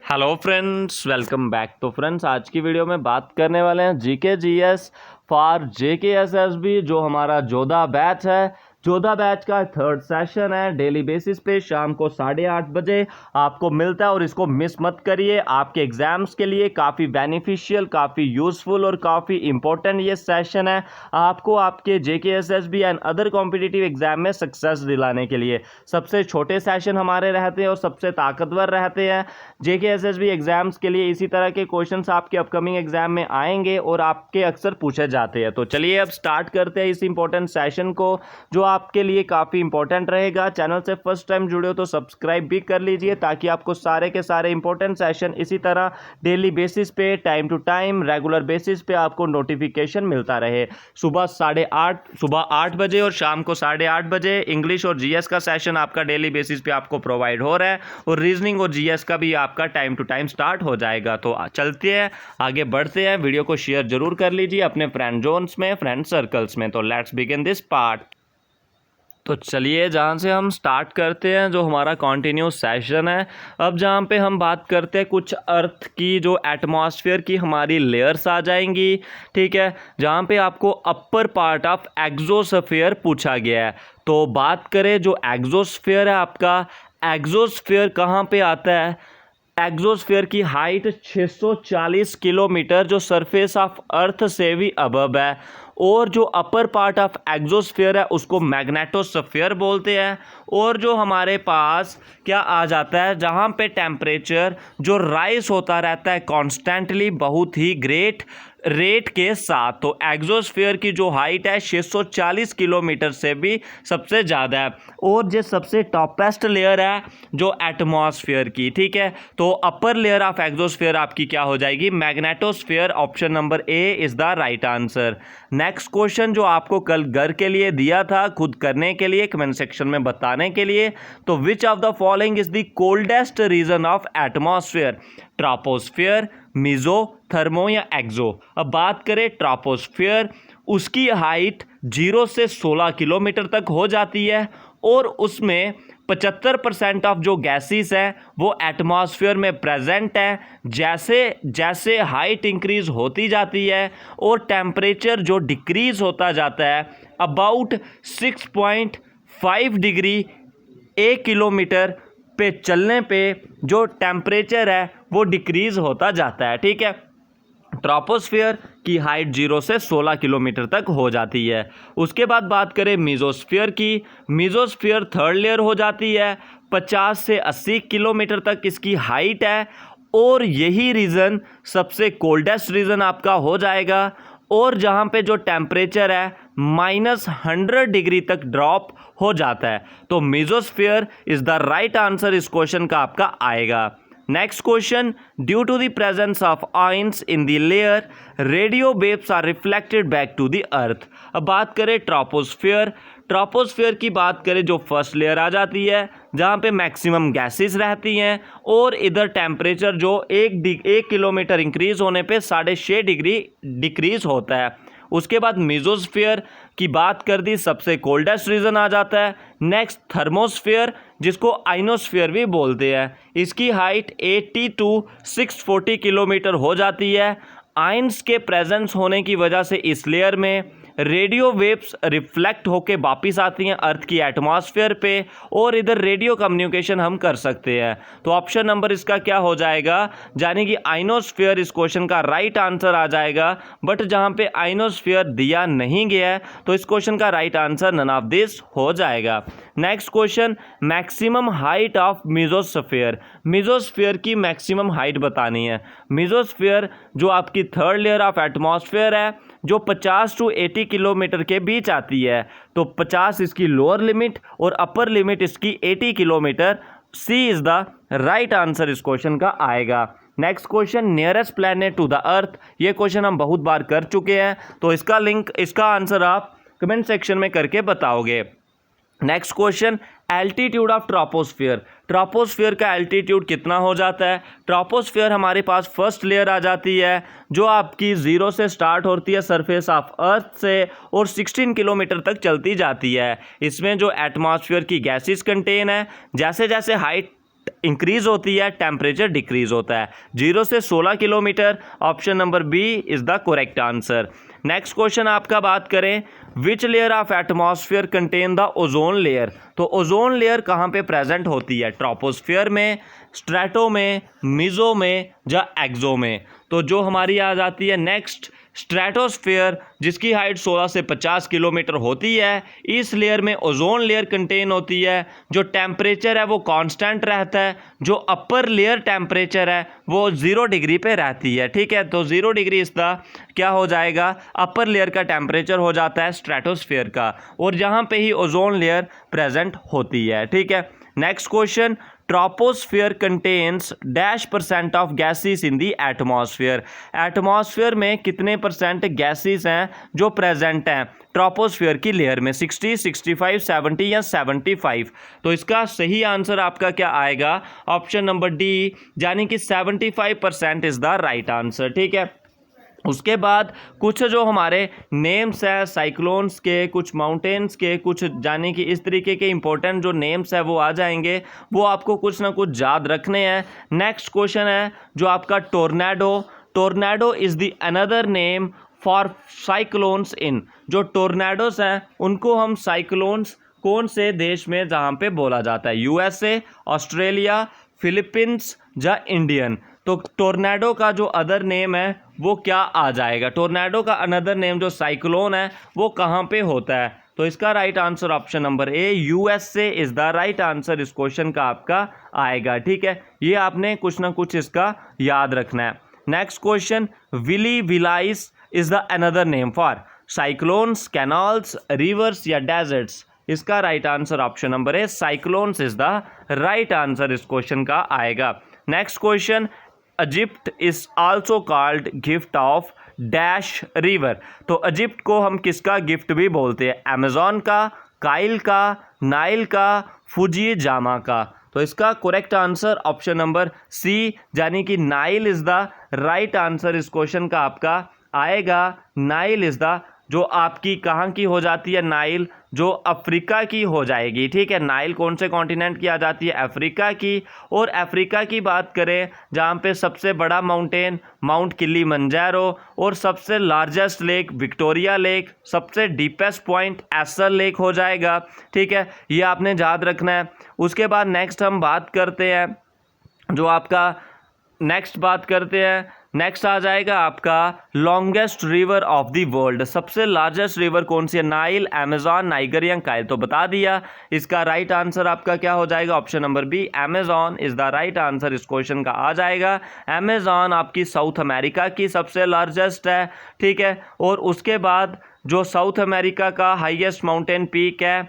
Hello friends, welcome back. तो friends, आज की वीडियो में बात करने वाले हैं जीके जीएस फॉर जेकेएसएसबी जो हमारा जोधा बैच है। जोधा बैच का थर्ड सेशन है। डेली बेसिस पे शाम को 8:30 बजे आपको मिलता है और इसको मिस मत करिए। आपके एग्जाम्स के लिए काफ़ी बेनिफिशियल, काफ़ी यूजफुल और काफ़ी इंपॉर्टेंट ये सेशन है। आपको आपके JKSSB and other competitive exam में सक्सेस दिलाने के लिए सबसे छोटे सेशन हमारे रहते हैं और सबसे ताकतवर रहते हैं। जेकेएसएसबी एग्जाम्स के लिए इसी तरह के क्वेश्चंस आपके अपकमिंग एग्जाम में आएंगे और आपके अक्सर पूछे जाते हैं। तो चलिए अब स्टार्ट करते हैं इस इंपॉर्टेंट सेशन को जो आपके लिए काफ़ी इंपॉर्टेंट रहेगा। चैनल से फर्स्ट टाइम जुड़े हो तो सब्सक्राइब भी कर लीजिए ताकि आपको सारे के सारे इंपॉर्टेंट सेशन इसी तरह डेली बेसिस पे, time to time, regular basis पे आपको नोटिफिकेशन मिलता रहे। सुबह 8 बजे और शाम को 8:30 बजे इंग्लिश और जीएस का सेशन आपका डेली बेसिस पे आपको प्रोवाइड हो रहा है और रीजनिंग और जीएस का भी आपका टाइम टू टाइम स्टार्ट हो जाएगा। तो चलते हैं, आगे बढ़ते हैं। वीडियो को शेयर जरूर कर लीजिए अपने फ्रेंड जोन्स में, फ्रेंड सर्कल्स में। तो लेट्स बिगिन दिस पार्ट। तो चलिए जहाँ से हम स्टार्ट करते हैं, जो हमारा कॉन्टिन्यू सेशन है। अब जहाँ पे हम बात करते हैं कुछ अर्थ की, जो एटमॉस्फेयर की हमारी लेयर्स आ जाएंगी, ठीक है, जहाँ पे आपको अपर पार्ट ऑफ एक्सोस्फीयर पूछा गया है। तो बात करें जो एक्सोस्फीयर है आपका, एक्सोस्फीयर कहाँ पे आता है। एक्सोस्फीयर की हाइट 640 किलोमीटर जो सरफेस ऑफ अर्थ से भी अबव है, और जो अपर पार्ट ऑफ एक्सोस्फीयर है उसको मैग्नेटोस्फीयर बोलते हैं। और जो हमारे पास क्या आ जाता है, जहाँ पे टेम्परेचर जो राइज होता रहता है कॉन्स्टेंटली, बहुत ही ग्रेट रेट के साथ। तो एक्सोस्फीयर की जो हाइट है 640 किलोमीटर से भी सबसे ज़्यादा है। और जो सबसे टॉपेस्ट लेयर है जो एटमॉस्फेयर की, ठीक है, तो अपर लेयर ऑफ एक्सोस्फीयर आपकी क्या हो जाएगी, magnetosphere. Option number A is the right answer. Next question जो आपको कल घर के लिए दिया था, खुद करने के लिए, कमेंट सेक्शन में बताने के लिए, तो which of the following is the coldest region of atmosphere, troposphere, meso, thermo या एक्सो। अब बात करें ट्रोपोस्फियर, उसकी हाइट 0 से 16 किलोमीटर तक हो जाती है और उसमें 75% ऑफ जो गैसेस है वो एटमॉस्फेयर में प्रेजेंट है। जैसे जैसे हाइट इंक्रीज होती जाती है और टेम्परेचर जो डिक्रीज होता जाता है अबाउट 6.5 डिग्री 1 किलोमीटर पे चलने पे जो टेम्परेचर है वो डिक्रीज होता जाता है, ठीक है। ट्रोपोस्फियर की हाइट 0 से 16 किलोमीटर तक हो जाती है। उसके बाद बात करें मीजोस्फियर की, मीजोस्फियर थर्ड लेयर हो जाती है, 50 से 80 किलोमीटर तक इसकी हाइट है और यही रीजन सबसे कोल्डेस्ट रीजन आपका हो जाएगा। और जहाँ पे जो टेम्परेचर है -100 डिग्री तक ड्रॉप हो जाता है। तो mesosphere is the right answer इस क्वेश्चन का आपका आएगा। Next question, due to the presence of ions in the layer, radio waves are reflected back to the earth. अब बात करें ट्रोपोस्फियर, ट्रोपोस्फियर की बात करें जो फर्स्ट लेयर आ जाती है जहाँ पे मैक्सिमम गैसेस रहती हैं और इधर टेम्परेचर जो 1 किलोमीटर इंक्रीज होने पे 6.5 डिग्री डिक्रीज होता है। उसके बाद मीजोस्फियर की बात कर दी, सबसे कोल्डेस्ट रीजन आ जाता है। नेक्स्ट थर्मोस्फियर, जिसको आइनोस्फियर भी बोलते हैं, इसकी हाइट 80 to 640 किलोमीटर हो जाती है। आयंस के प्रेजेंस होने की वजह से इस लेयर में रेडियो वेव्स रिफ्लेक्ट होके वापिस आती हैं अर्थ की एटमॉस्फेयर पे और इधर रेडियो कम्युनिकेशन हम कर सकते हैं। तो ऑप्शन नंबर इसका क्या हो जाएगा, यानी कि आइनोस्फियर इस क्वेश्चन का राइट आंसर आ जाएगा। बट जहां पे आइनोस्फियर दिया नहीं गया है तो इस क्वेश्चन का right answer none of this हो जाएगा। Next question, maximum height of mesosphere, mesosphere की मैक्सिमम हाइट बतानी है। मीजोस्फियर जो आपकी थर्ड लेयर ऑफ एटमॉस्फेयर है जो 50 to 80 किलोमीटर के बीच आती है। तो 50 इसकी लोअर लिमिट और अपर लिमिट इसकी 80 kilometre. C is the right answer इस क्वेश्चन का आएगा। Next question, nearest planet to the earth, ये क्वेश्चन हम बहुत बार कर चुके हैं तो इसका लिंक, इसका आंसर आप कमेंट सेक्शन में करके बताओगे। Next question, altitude of troposphere, troposphere का एल्टीट्यूड कितना हो जाता है। ट्रोपोस्फियर हमारे पास फर्स्ट लेयर आ जाती है जो आपकी 0 से स्टार्ट होती है सरफेस ऑफ अर्थ से और 16 किलोमीटर तक चलती जाती है। इसमें जो एटमॉस्फेयर की गैसेस कंटेन है, जैसे जैसे हाइट इंक्रीज होती है, टेम्परेचर डिक्रीज होता है। 0 से 16 kilometre, option number B is the correct answer. Next question आपका बात करें, which layer of atmosphere contain the ozone layer. तो ओजोन लेयर कहाँ पे प्रेजेंट होती है, ट्रोपोस्फियर में, स्ट्रेटो में, मिजो में या एक्सो में। तो जो हमारी आ जाती है नेक्स्ट स्ट्रेटोस्फेयर, जिसकी हाइट 16 से 50 किलोमीटर होती है। इस लेयर में ओजोन लेयर कंटेन होती है। जो टेम्परेचर है वो कांस्टेंट रहता है, जो अपर लेयर टेम्परेचर है वो 0 डिग्री पे रहती है। ठीक है, तो 0 डिग्री इसका क्या हो जाएगा, अपर लेयर का टेम्परेचर हो जाता है स्ट्रेटोस्फेयर का, और यहाँ पे ही ओजोन लेयर प्रेजेंट होती है। ठीक है, next question, troposphere contains dash % of gases in the atmosphere. Atmosphere में कितने % गैसेस हैं जो प्रेजेंट हैं ट्रोपोस्फियर की लेयर में, 60, 65, 70 या 75। तो इसका सही आंसर आपका क्या आएगा, ऑप्शन नंबर डी, यानी कि 75% इज द राइट आंसर। ठीक है, उसके बाद कुछ जो हमारे नेम्स है साइक्लोन्स के, कुछ माउंटेन्स के, कुछ जाने कि इस तरीके के इंपॉर्टेंट जो नेम्स है वो आ जाएंगे, वो आपको कुछ ना कुछ याद रखने हैं। नेक्स्ट क्वेश्चन है जो आपका tornado. Tornado is the another name for cyclones in. जो टोर्नेडोस हैं उनको हम साइक्लोन्स कौन से देश में जहाँ पे बोला जाता है, यूएसए, ऑस्ट्रेलिया, फिलीपींस या इंडियन। तो टोर्नेडो का जो अदर नेम है वो क्या आ जाएगा, टोर्नेडो का अनदर नेम जो साइक्लोन है वो कहाँ पे होता है। तो इसका right answer option number A, USA is the right answer इस क्वेश्चन का आपका आएगा। ठीक है, ये आपने कुछ ना कुछ इसका याद रखना है। Next question, willy willies is the another name for cyclones, canals, rivers या डेजर्ट्स। इसका right answer option number A, cyclones is the right answer इस क्वेश्चन का आएगा। Next question, Egypt is also called gift of dash river. तो Egypt को हम किसका gift भी बोलते हैं, अमेजॉन का, काइल का, नाइल का, फुजी जामा का। तो इसका correct answer option number C, यानी कि Nile is the right answer इस क्वेश्चन का आपका आएगा। नाइल इज द, जो आपकी कहाँ की हो जाती है, नाइल जो अफ्रीका की हो जाएगी। ठीक है, नाइल कौन से कॉन्टिनेंट की आ जाती है, अफ्रीका की। और अफ्रीका की बात करें जहाँ पे सबसे बड़ा माउंटेन माउंट किलिमंजारो, और सबसे लार्जेस्ट लेक विक्टोरिया लेक, सबसे डीपेस्ट पॉइंट एसर लेक हो जाएगा। ठीक है, ये आपने याद रखना है। उसके बाद नेक्स्ट हम बात करते हैं जो आपका नेक्स्ट आ जाएगा आपका longest river of the world. सबसे लार्जेस्ट रिवर कौन सी है, नाइल, अमेजॉन, नाइगर या काइल। तो बता दिया, इसका राइट आंसर आपका क्या हो जाएगा, option number B, Amazon is the right answer इस क्वेश्चन का आ जाएगा। अमेजॉन आपकी साउथ अमेरिका की सबसे लार्जेस्ट है। ठीक है, और उसके बाद जो साउथ अमेरिका का हाईएस्ट माउंटेन पीक है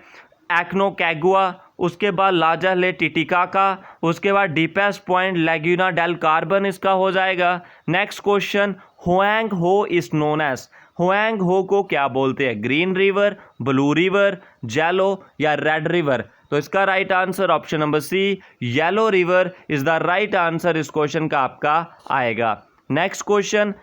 एक्नोकैगुआ, उसके बाद लाजा ले टिटिकाका, उसके बाद डीपेस्ट पॉइंट लैग्यूना डेल कार्बन इसका हो जाएगा। नेक्स्ट क्वेश्चन, हुएंग हो इज नोन एज। हुएंग हो को क्या बोलते हैं, green river, blue river, yellow या रेड रिवर। तो इसका right answer option number C, yellow river is the right answer इस क्वेश्चन का आपका आएगा। Next question,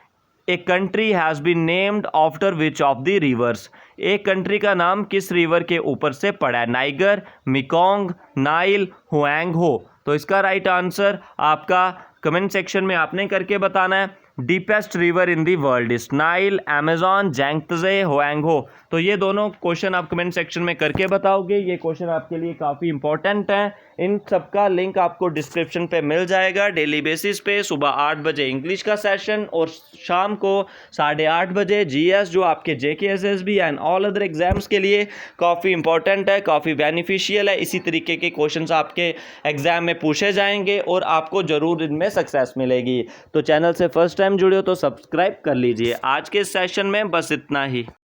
a country has been named after which of the rivers. एक country का नाम किस रिवर के ऊपर से पड़ा है, नाइगर, मिकोंग, नाइल, हुएंग हो। तो इसका राइट आंसर आपका कमेंट सेक्शन में आपने करके बताना है। Deepest river in the world is Nile, Amazon, Yangtze, Hwang Ho. तो ये दोनों क्वेश्चन आप कमेंट सेक्शन में करके बताओगे। ये क्वेश्चन आपके लिए काफ़ी इंपॉर्टेंट हैं। इन सबका लिंक आपको डिस्क्रिप्शन पे मिल जाएगा। डेली बेसिस पे सुबह 8 बजे इंग्लिश का सेशन और शाम को 8:30 बजे जीएस, जो आपके JKSSB and all other exams के लिए काफ़ी इंपॉर्टेंट है, काफ़ी बेनिफिशियल है। इसी तरीके के क्वेश्चंस आपके एग्जाम में पूछे जाएंगे और आपको ज़रूर इनमें सक्सेस मिलेगी। तो चैनल से फर्स्ट टाइम जुड़े हो तो सब्सक्राइब कर लीजिए। आज के सेशन में बस इतना ही।